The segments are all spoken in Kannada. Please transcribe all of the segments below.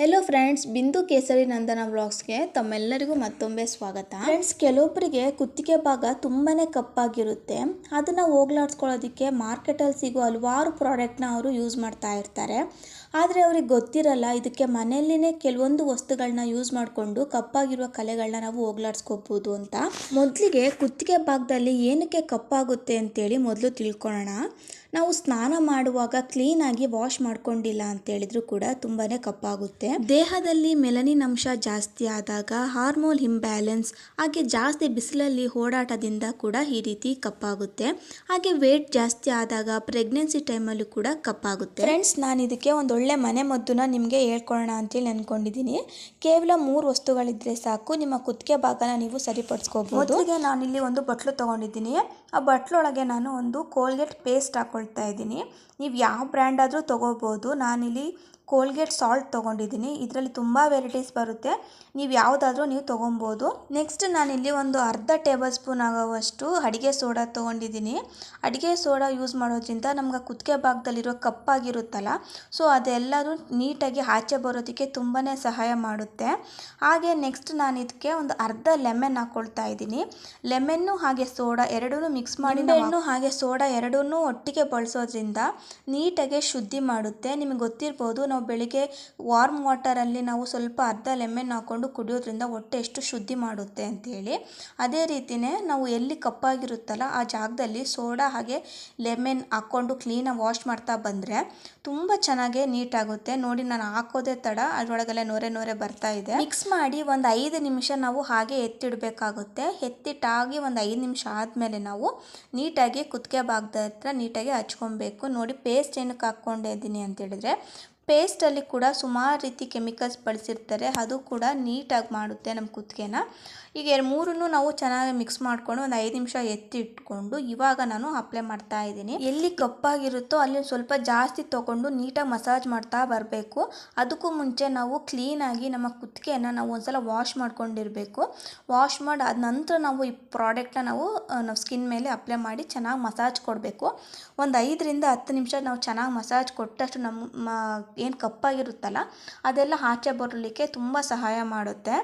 ಹೆಲೋ ಫ್ರೆಂಡ್ಸ್, ಬಿಂದು ಕೇಸರಿ ನಂದನ ವ್ಲಾಗ್ಸ್ಗೆ ತಮ್ಮೆಲ್ಲರಿಗೂ ಮತ್ತೊಮ್ಮೆ ಸ್ವಾಗತ. ಫ್ರೆಂಡ್ಸ್, ಕೆಲವೊಬ್ಬರಿಗೆ ಕುತ್ತಿಗೆ ಭಾಗ ತುಂಬಾ ಕಪ್ಪಾಗಿರುತ್ತೆ. ಅದನ್ನು ಹೋಗ್ಲಾಡ್ಸ್ಕೊಳ್ಳೋದಕ್ಕೆ ಮಾರ್ಕೆಟಲ್ಲಿ ಸಿಗೋ ಹಲವಾರು ಪ್ರಾಡಕ್ಟ್ನ ಅವರು ಯೂಸ್ ಮಾಡ್ತಾ ಇರ್ತಾರೆ. ಆದರೆ ಅವ್ರಿಗೆ ಗೊತ್ತಿರಲ್ಲ ಇದಕ್ಕೆ ಮನೆಯಲ್ಲಿನೇ ಕೆಲವೊಂದು ವಸ್ತುಗಳನ್ನ ಯೂಸ್ ಮಾಡಿಕೊಂಡು ಕಪ್ಪಾಗಿರುವ ಕಲೆಗಳನ್ನ ನಾವು ಹೋಗ್ಲಾಡ್ಸ್ಕೋಬೋದು ಅಂತ. ಮೊದಲಿಗೆ ಕುತ್ತಿಗೆ ಭಾಗದಲ್ಲಿ ಏನಕ್ಕೆ ಕಪ್ಪಾಗುತ್ತೆ ಅಂತೇಳಿ ಮೊದಲು ತಿಳ್ಕೊಳ್ಳೋಣ. ನಾವು ಸ್ನಾನ ಮಾಡುವಾಗ ಕ್ಲೀನಾಗಿ ವಾಶ್ ಮಾಡ್ಕೊಂಡಿಲ್ಲ ಅಂತೇಳಿದ್ರು ಕೂಡ ತುಂಬಾ ಕಪ್ಪಾಗುತ್ತೆ. ದೇಹದಲ್ಲಿ ಮೆಲನಿನ್ ಅಂಶ ಜಾಸ್ತಿ ಆದಾಗ, ಹಾರ್ಮೋನ್ ಇಂಬ್ಯಾಲೆನ್ಸ್, ಹಾಗೆ ಜಾಸ್ತಿ ಬಿಸಿಲಲ್ಲಿ ಓಡಾಟದಿಂದ ಕೂಡ ಈ ರೀತಿ ಕಪ್ಪಾಗುತ್ತೆ. ಹಾಗೆ ವೇಟ್ ಜಾಸ್ತಿ ಆದಾಗ, ಪ್ರೆಗ್ನೆನ್ಸಿ ಟೈಮಲ್ಲೂ ಕೂಡ ಕಪ್ಪಾಗುತ್ತೆ. ಫ್ರೆಂಡ್ಸ್, ನಾನು ಇದಕ್ಕೆ ಒಂದು ಒಳ್ಳೆ ಮನೆ ಮದ್ದನ್ನ ನಿಮಗೆ ಹೇಳ್ಕೊಳ್ಳೋಣ ಅಂತೇಳಿ ಅಂದ್ಕೊಂಡಿದ್ದೀನಿ. ಕೇವಲ 3 ವಸ್ತುಗಳಿದ್ರೆ ಸಾಕು, ನಿಮ್ಮ ಕುತ್ತಿಗೆ ಭಾಗನ ನೀವು ಸರಿಪಡಿಸ್ಕೋಬಹುದು. ಮೊದಲಿಗೆ ನಾನಿಲ್ಲಿ ಒಂದು ಬಟ್ಲು ತೊಗೊಂಡಿದ್ದೀನಿ. ಆ ಬಟ್ಲೊಳಗೆ ನಾನು ಒಂದು ಕೋಲ್ಗೇಟ್ ಪೇಸ್ಟ್ ಹಾಕೊಳ್ತಾ ಇದ್ದೀನಿ. ನೀವು ಯಾವ ಬ್ರ್ಯಾಂಡ್ ಆದರೂ ತೊಗೋಬೋದು. ನಾನಿಲ್ಲಿ ಕೋಲ್ಗೇಟ್ ಸಾಲ್ಟ್ ತೊಗೊಂಡಿದ್ದೀನಿ. ಇದರಲ್ಲಿ ತುಂಬ ವೆರೈಟೀಸ್ ಬರುತ್ತೆ, ನೀವು ಯಾವುದಾದ್ರೂ ನೀವು ತೊಗೊಬೋದು. ನೆಕ್ಸ್ಟ್ ನಾನಿಲ್ಲಿ ಒಂದು ಅರ್ಧ ಟೇಬಲ್ ಸ್ಪೂನ್ ಆಗುವಷ್ಟು ಅಡುಗೆ ಸೋಡಾ ತೊಗೊಂಡಿದ್ದೀನಿ. ಅಡುಗೆ ಸೋಡಾ ಯೂಸ್ ಮಾಡೋದ್ರಿಂದ ನಮ್ಗೆ ಕುತ್ತಿಗೆ ಭಾಗದಲ್ಲಿರೋ ಕಪ್ಪಾಗಿರುತ್ತಲ್ಲ, ಸೊ ಅದೆಲ್ಲರೂ ನೀಟಾಗಿ ಆಚೆ ಬರೋದಕ್ಕೆ ತುಂಬಾ ಸಹಾಯ ಮಾಡುತ್ತೆ. ಹಾಗೆ ನೆಕ್ಸ್ಟ್ ನಾನು ಇದಕ್ಕೆ ಒಂದು ಅರ್ಧ ಲೆಮನ್ ಹಾಕ್ಕೊಳ್ತಾ ಇದ್ದೀನಿ. ಲೆಮನ್ನು ಹಾಗೆ ಸೋಡಾ ಎರಡೂ ಮಿಕ್ಸ್ ಮಾಡಿ, ನಿಂಬೆಹಣ್ಣು ಹಾಗೆ ಸೋಡಾ ಎರಡೂ ಒಟ್ಟಿಗೆ ಬಳಸೋದ್ರಿಂದ ನೀಟಾಗಿ ಶುದ್ಧಿ ಮಾಡುತ್ತೆ. ನಿಮಗೆ ಗೊತ್ತಿರ್ಬೋದು, ನಾವು ಬೆಳಿಗ್ಗೆ ವಾರ್ಮ್ ವಾಟರಲ್ಲಿ ನಾವು ಸ್ವಲ್ಪ ಅರ್ಧ ಲೆಮನ್ ಹಾಕ್ಕೊಂಡು ಕುಡಿಯೋದ್ರಿಂದ ಹೊಟ್ಟೆ ಎಷ್ಟು ಶುದ್ಧಿ ಮಾಡುತ್ತೆ ಅಂತೇಳಿ. ಅದೇ ರೀತಿಯೇ ನಾವು ಎಲ್ಲಿ ಕಪ್ಪಾಗಿರುತ್ತಲ್ಲ ಆ ಜಾಗದಲ್ಲಿ ಸೋಡಾ ಹಾಗೆ ಲೆಮನ್ ಹಾಕ್ಕೊಂಡು ಕ್ಲೀನಾಗಿ ವಾಶ್ ಮಾಡ್ತಾ ಬಂದರೆ ತುಂಬ ಚೆನ್ನಾಗೇ ನೀಟಾಗುತ್ತೆ. ನೋಡಿ, ನಾನು ಹಾಕೋದೇ ತಡ ಅದರೊಳಗೆಲ್ಲ ನೊರೆ ಬರ್ತಾ ಇದೆ. ಮಿಕ್ಸ್ ಮಾಡಿ ಒಂದು 5 ನಿಮಿಷ ನಾವು ಹಾಗೆ ಎತ್ತಿಡಬೇಕಾಗುತ್ತೆ. ಎತ್ತಿಟ್ಟಾಗಿ ಒಂದು 5 ನಿಮಿಷ ಆದಮೇಲೆ ನಾವು ನೀಟಾಗಿ ಕುತ್ತಿಗೆ ಭಾಗದ ಹತ್ರ ನೀಟಾಗಿ ಹಚ್ಕೊಬೇಕು. ನೋಡಿ, ಪೇಸ್ಟ್ ಏನಕ್ಕೆ ಹಾಕ್ಕೊಂಡಿದ್ದೀನಿ ಅಂತೇಳಿದರೆ, ಪೇಸ್ಟಲ್ಲಿ ಕೂಡ ಸುಮಾರು ರೀತಿ ಕೆಮಿಕಲ್ಸ್ ಬಳಸಿರ್ತಾರೆ, ಅದು ಕೂಡ ನೀಟಾಗಿ ಮಾಡುತ್ತೆ ನಮ್ಮ ಕುತ್ತಿಗೆನ. ಈಗ 3 ನಾವು ಚೆನ್ನಾಗಿ ಮಿಕ್ಸ್ ಮಾಡಿಕೊಂಡು ಒಂದು 5 ನಿಮಿಷ ಎತ್ತಿಟ್ಕೊಂಡು ಇವಾಗ ನಾನು ಅಪ್ಲೈ ಮಾಡ್ತಾ ಇದ್ದೀನಿ. ಎಲ್ಲಿ ಕಪ್ಪಾಗಿರುತ್ತೋ ಅಲ್ಲಿ ಸ್ವಲ್ಪ ಜಾಸ್ತಿ ತೊಗೊಂಡು ನೀಟಾಗಿ ಮಸಾಜ್ ಮಾಡ್ತಾ ಬರಬೇಕು. ಅದಕ್ಕೂ ಮುಂಚೆ ನಾವು ಕ್ಲೀನಾಗಿ ನಮ್ಮ ಕುತ್ತಿಗೆಯನ್ನು ನಾವು ಒಂದ್ಸಲ ವಾಶ್ ಮಾಡ್ಕೊಂಡಿರಬೇಕು. ವಾಶ್ ಮಾಡಿ ಆದ ನಂತರ ನಾವು ಈ ಪ್ರಾಡಕ್ಟ್ನ ನಾವು ಸ್ಕಿನ್ ಮೇಲೆ ಅಪ್ಲೈ ಮಾಡಿ ಚೆನ್ನಾಗಿ ಮಸಾಜ್ ಕೊಡಬೇಕು. ಒಂದು 5ರಿಂದ 10 ನಿಮಿಷ ನಾವು ಚೆನ್ನಾಗಿ ಮಸಾಜ್ ಕೊಟ್ಟಷ್ಟು ನಮ್ಮ ಏನು ಕಪ್ಪಾಗಿರುತ್ತಲ್ಲ ಅದೆಲ್ಲ ಆಚೆ ಬರಲಿಕ್ಕೆ ತುಂಬ ಸಹಾಯ ಮಾಡುತ್ತೆ.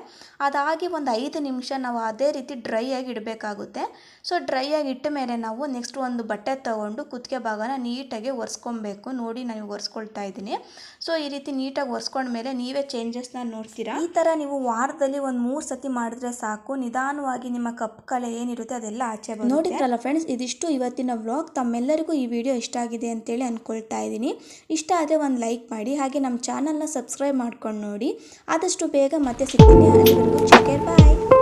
ಅದಾಗಿ ಒಂದು 5 ನಿಮಿಷ ನಾವು ಅದೇ ರೀತಿ ಡ್ರೈ ಆಗಿ ಇಡಬೇಕಾಗುತ್ತೆ. ಸೊ ಡ್ರೈ ಆಗಿ ಇಟ್ಟ ಮೇಲೆ ನಾವು ನೆಕ್ಸ್ಟ್ ಒಂದು ಬಟ್ಟೆ ತೊಗೊಂಡು ಕುತ್ತಿಗೆ ಭಾಗನ ನೀಟಾಗಿ ಒರೆಸ್ಕೊಬೇಕು. ನೋಡಿ, ನಾನು ಒರೆಸ್ಕೊಳ್ತಾ ಇದ್ದೀನಿ. ಸೊ ಈ ರೀತಿ ನೀಟಾಗಿ ಒರೆಸ್ಕೊಂಡ್ಮೇಲೆ ನೀವೇ ಚೇಂಜಸ್ನ ನೋಡ್ತೀರಾ. ಈ ಥರ ನೀವು ವಾರದಲ್ಲಿ ಒಂದು 3 ಸತಿ ಮಾಡಿದ್ರೆ ಸಾಕು, ನಿಧಾನವಾಗಿ ನಿಮ್ಮ ಕಪ್ಪು ಕಲೆ ಏನಿರುತ್ತೆ ಅದೆಲ್ಲ ಆಚೆ ಬರುತ್ತೆ. ನೋಡಿದ್ರಲ್ಲ ಫ್ರೆಂಡ್ಸ್, ಇದಿಷ್ಟು ಇವತ್ತಿನ ವ್ಲಾಗ್. ತಮ್ಮೆಲ್ಲರಿಗೂ ಈ ವಿಡಿಯೋ ಇಷ್ಟ ಆಗಿದೆ ಅಂತೇಳಿ ಅಂದ್ಕೊಳ್ತಾ ಇದ್ದೀನಿ. ಇಷ್ಟ ಆದರೆ ಒಂದು ಲೈಕ್ ಮಾಡಿ, ಹಾಗೆ ನಮ್ಮ ಚಾನಲ್ನ ಸಬ್ಸ್ಕ್ರೈಬ್ ಮಾಡ್ಕೊಂಡು ನೋಡಿ. ಆದಷ್ಟು ಬೇಗ ಮತ್ತೆ ಸಿಗ್ತೀನಿ. ಅಲ್ಲಿವರೆಗೂ ಟೇಕ್ ಕೇರ್, ಬಾಯ್.